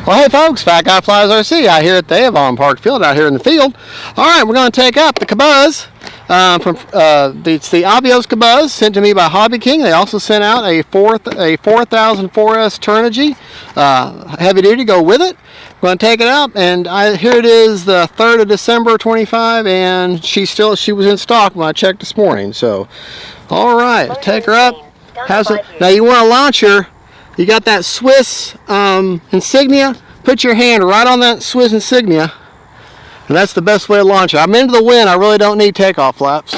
Well, hey folks, Fat Guy Flies RC out here at the Avon Park Field, out here in the field. All right, we're going to take up the Kobuz it's the Avios Kobuz sent to me by Hobby King. They also sent out a 4004S Turnigy heavy duty go with it. We're going to take it up, and here it is, the 3rd of December 25, and she was in stock when I checked this morning. So, all right, take her up. Now you want to launch her. You got that Swiss insignia. Put your hand right on that Swiss insignia, and that's the best way to launch it. I'm into the wind. I really don't need takeoff flaps.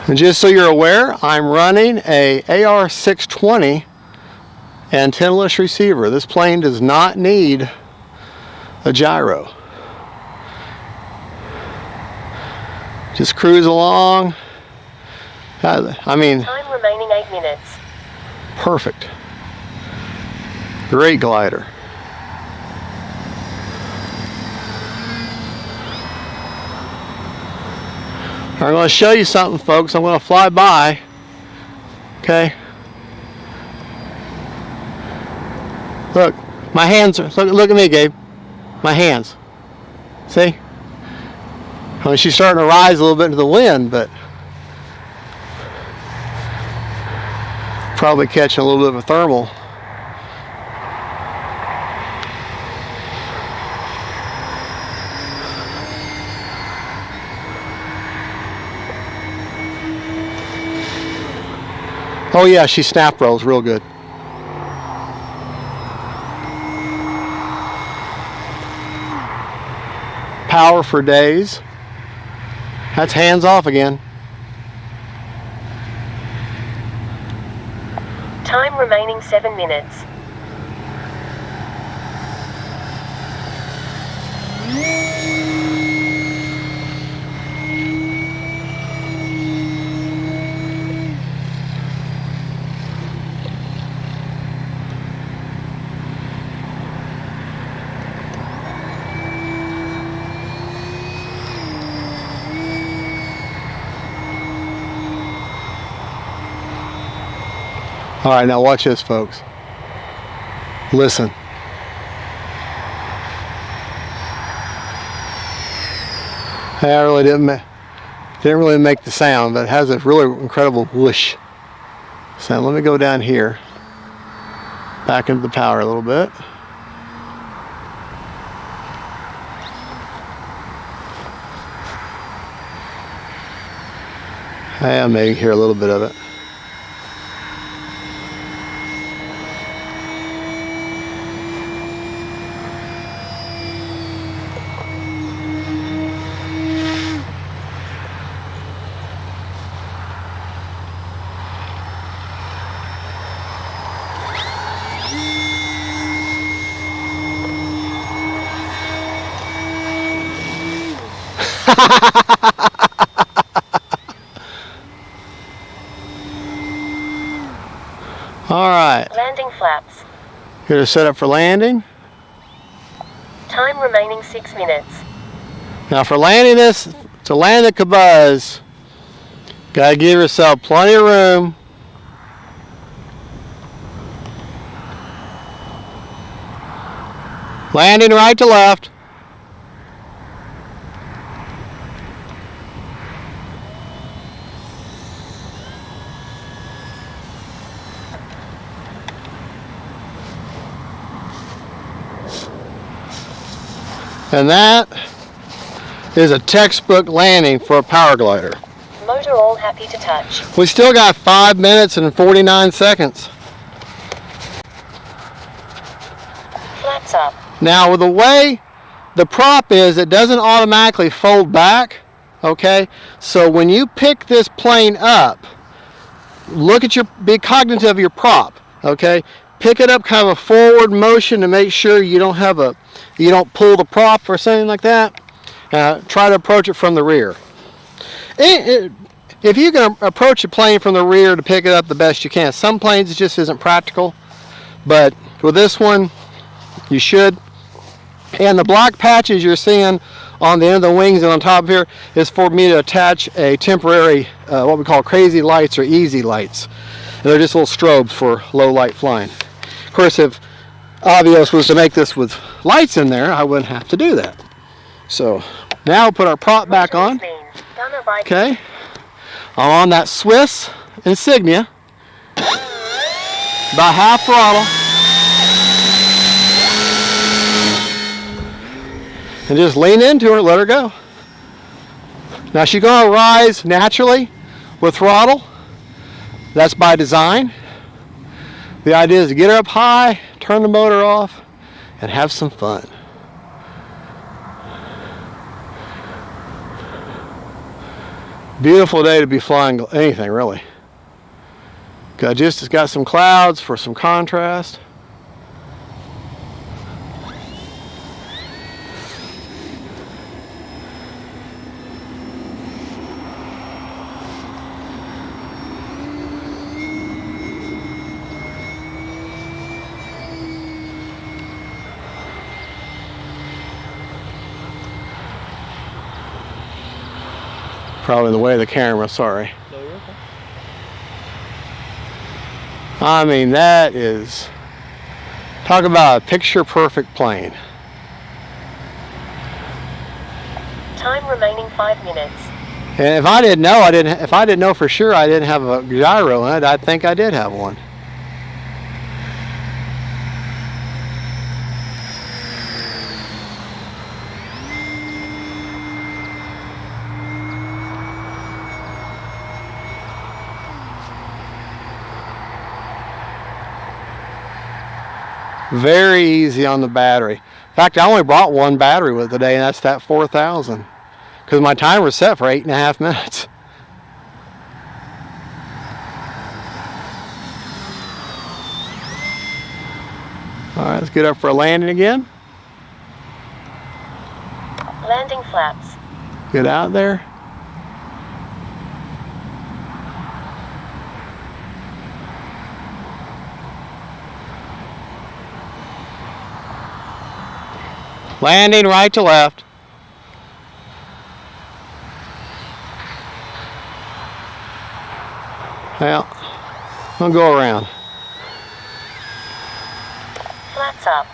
And just so you're aware, I'm running a AR620 antennaless receiver. This plane does not need a gyro. Just cruise along. I mean, time remaining 8 minutes. Perfect. Great glider. I'm going to show you something, folks. I'm going to fly by. Okay. Look, my hands are. Look at me, Gabe. My hands. See? I mean, she's starting to rise a little bit into the wind, but probably catching a little bit of a thermal. Oh yeah, she snap rolls real good. Power for days. That's hands off again. Time remaining 7 minutes. All right, now watch this, folks. Listen. I really didn't really make the sound, but it has a really incredible whoosh sound. Let me go down here, back into the power a little bit. I may hear a little bit of it. All right. Landing flaps. Here to set up for landing. Time remaining 6 minutes. Now for landing this, to land the Kobuz, gotta give yourself plenty of room. Landing right to left. And that is a textbook landing for a power glider. Motor all happy to touch. We still got 5 minutes and 49 seconds. Flaps up. Now with the way the prop is, it doesn't automatically fold back, okay? So when you pick this plane up, be cognizant of your prop, okay? Pick it up kind of a forward motion to make sure you don't pull the prop or something like that. Try to approach it from the rear. If you can approach a plane from the rear to pick it up the best you can. Some planes it just isn't practical, but with this one, You should. And the black patches you're seeing on the end of the wings and on top here is for me to attach a temporary, what we call crazy lights or easy lights. And they're just little strobes for low light flying. Of course, if Avios was to make this with lights in there, I wouldn't have to do that. So now we'll put our prop back on. Okay. I'm on that Swiss Insignia. About half throttle. And just lean into her, let her go. Now she's going to rise naturally with throttle. That's by design. The idea is to get her up high, turn the motor off, and have some fun. Beautiful day to be flying anything, really. It's got some clouds for some contrast. Probably the way of the camera, sorry. No, you're okay. I mean, that is, talk about a picture perfect plane. Time remaining 5 minutes. And if I didn't know, if I didn't know for sure I didn't have a gyro in it, I'd think I did have one. Very easy on the battery. In fact, I only brought one battery with today, and that's that 4000, because my timer was set for 8.5 minutes. All right, let's get up for a landing again. Landing flaps. Get out there. Landing right to left. Well, I'll go around. Flaps up.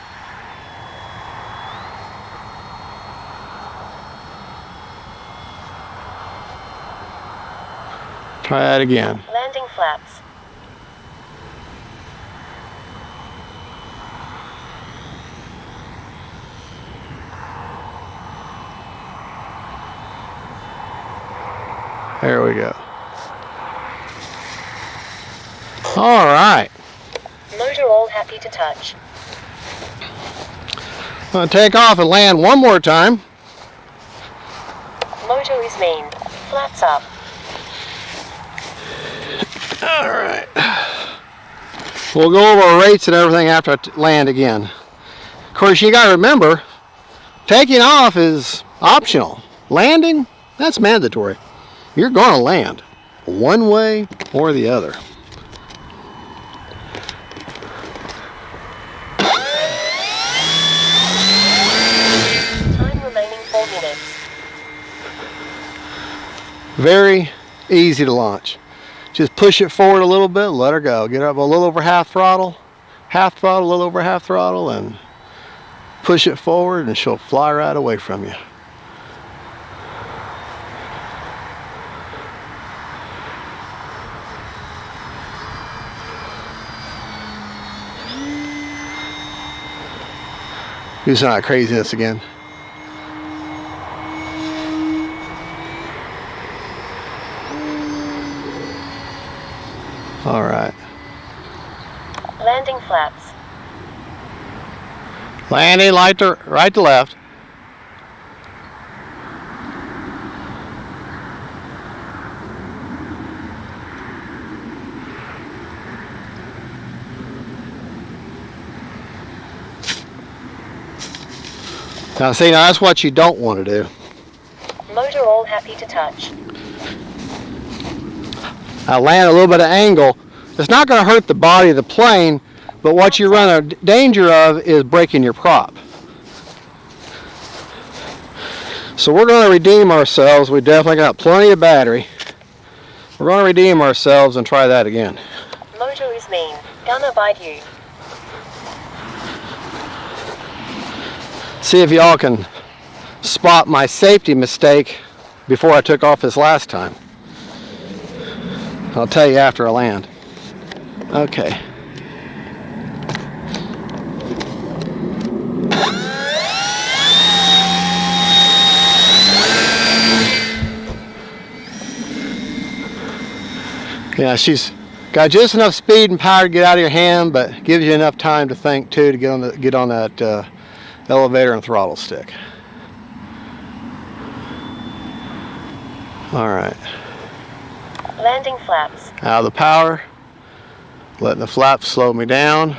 Try that again. Landing flaps. There we go. All right. Motor all happy to touch. I'm going to take off and land one more time. Motor is main. Flaps up. All right. We'll go over our rates and everything after I land again. Of course, you got to remember, taking off is optional. Landing, that's mandatory. You're going to land one way or the other. Time remaining 4 minutes. Very easy to launch. Just push it forward a little bit, let her go. Get up a little over half throttle, a little over half throttle, and push it forward and she'll fly right away from you. Do some of that craziness again. All right. Landing flaps. Landing right to left. Now see, now that's what you don't want to do. Motor all happy to touch. I land a little bit of angle. It's not going to hurt the body of the plane, But what you run a danger of is breaking your prop. So we're going to redeem ourselves. We definitely got plenty of battery. We're going to redeem ourselves and try that again. Motor is mean. Gonna bite you. See if y'all can spot my safety mistake before I took off this last time. I'll tell you after I land. Okay. Yeah, she's got just enough speed and power to get out of your hand, but gives you enough time to think too to get on that elevator and throttle stick. All right. Landing flaps. Out of the power. Letting the flaps slow me down.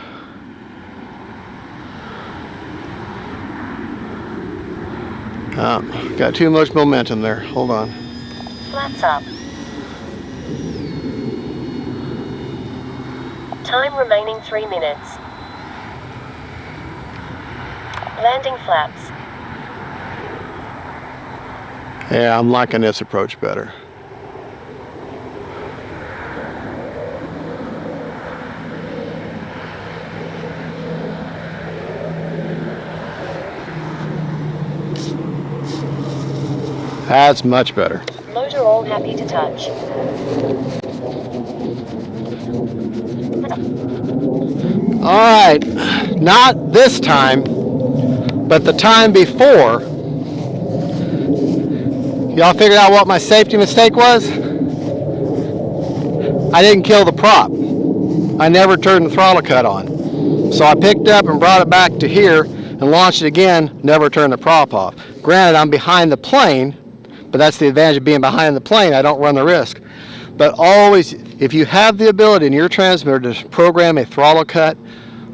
Got too much momentum there. Hold on. Flaps up. Time remaining 3 minutes. Landing flaps. Yeah, I'm liking this approach better. That's much better. Motor all happy to touch. All right, not this time, but the time before. Y'all figured out what my safety mistake was? I didn't kill the prop. I never turned the throttle cut on. So I picked up and brought it back to here and launched it again, never turned the prop off. Granted, I'm behind the plane, but that's the advantage of being behind the plane. I don't run the risk. But always, if you have the ability in your transmitter to program a throttle cut,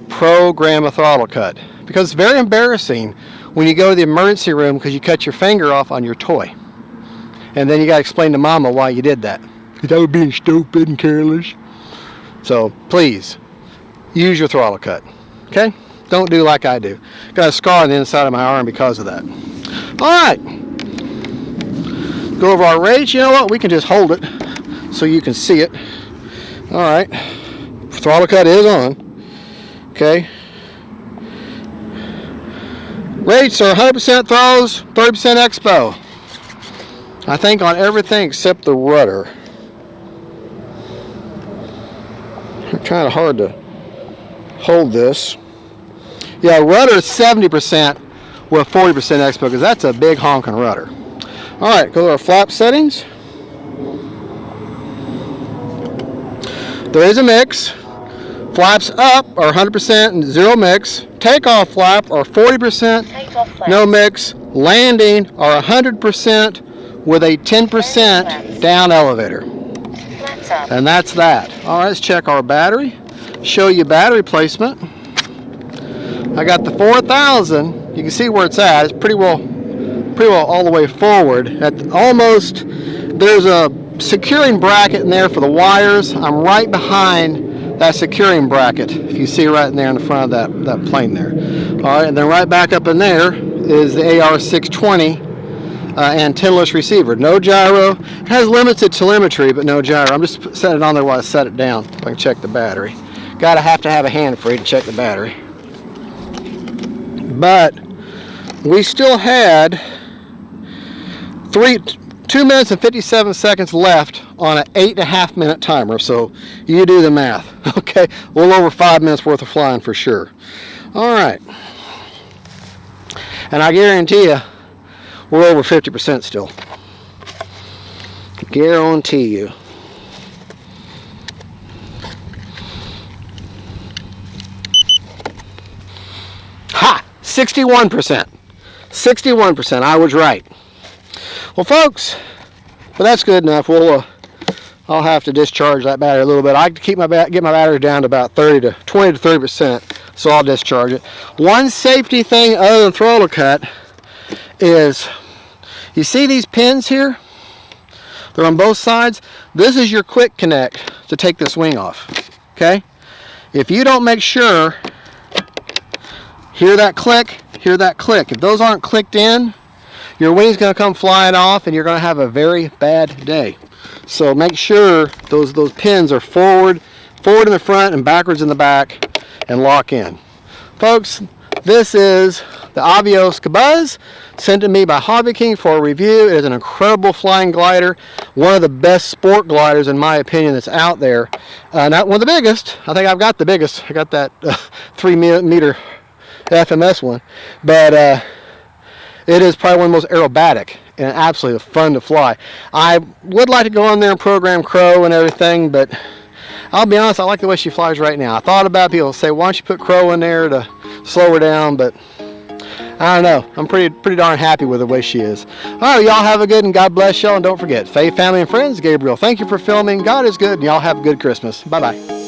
program a throttle cut. Because it's very embarrassing when you go to the emergency room because you cut your finger off on your toy. And then you got to explain to mama why you did that. Because I was being stupid and careless. So please, use your throttle cut. Okay? Don't do like I do. Got a scar on the inside of my arm because of that. Alright. Go over our rates. You know what? We can just hold it so you can see it. Alright. Throttle cut is on. Okay. Rates are 100% throttles, 30% expo. I think on everything except the rudder. It's kind of hard to hold this. Yeah, rudder is 70% with 40% expo because that's a big honking rudder. All right, go to our flap settings. There is a mix. Flaps up are 100% and zero mix. Takeoff flap are 40%, no mix. Landing are 100% with a 10% down elevator. And that's that. All right, let's check our battery. Show you battery placement. I got the 4000. You can see where it's at. It's pretty well all the way forward. At almost, there's a securing bracket in there for the wires. I'm right behind that securing bracket. If you see right in there in the front of that plane there. All right, and then right back up in there is the AR620 antennaless receiver. No gyro. It has limited telemetry, but no gyro. I'm just setting it on there while I set it down so I can check the battery. Gotta have to have a hand free to check the battery. But we still had 2 minutes and 57 seconds left on an 8.5 minute timer, so you do the math. Okay, a little over 5 minutes worth of flying for sure. All right, and I guarantee you we're over 50% still. Guarantee you. Ha! 61%. 61%. I was right. Well, folks, but that's good enough. I'll have to discharge that battery a little bit. I keep get my battery down to about 20 to 30%, so I'll discharge it. One safety thing other than throttle cut is, you see these pins here? They're on both sides. This is your quick connect to take this wing off. Okay? If you don't make sure, hear that click, hear that click. If those aren't clicked in, your wing's going to come flying off and you're going to have a very bad day. So make sure those pins are forward in the front and backwards in the back, and lock in. Folks, this is the Avios Kobuz, sent to me by Hobby King for a review. It is an incredible flying glider, one of the best sport gliders in my opinion that's out there. Not one of the biggest. I think I've got the biggest. I got that 3 meter FMS one, but it is probably one of the most aerobatic and absolutely fun to fly. I would like to go on there and program Crow and everything, but I'll be honest, I like the way she flies right now. I thought about people say, why don't you put Crow in there to slow her down, but I don't know. I'm pretty darn happy with the way she is. All right, y'all have a good and God bless y'all. And don't forget, faith, family, and friends, Gabriel, thank you for filming. God is good, and y'all have a good Christmas. Bye-bye.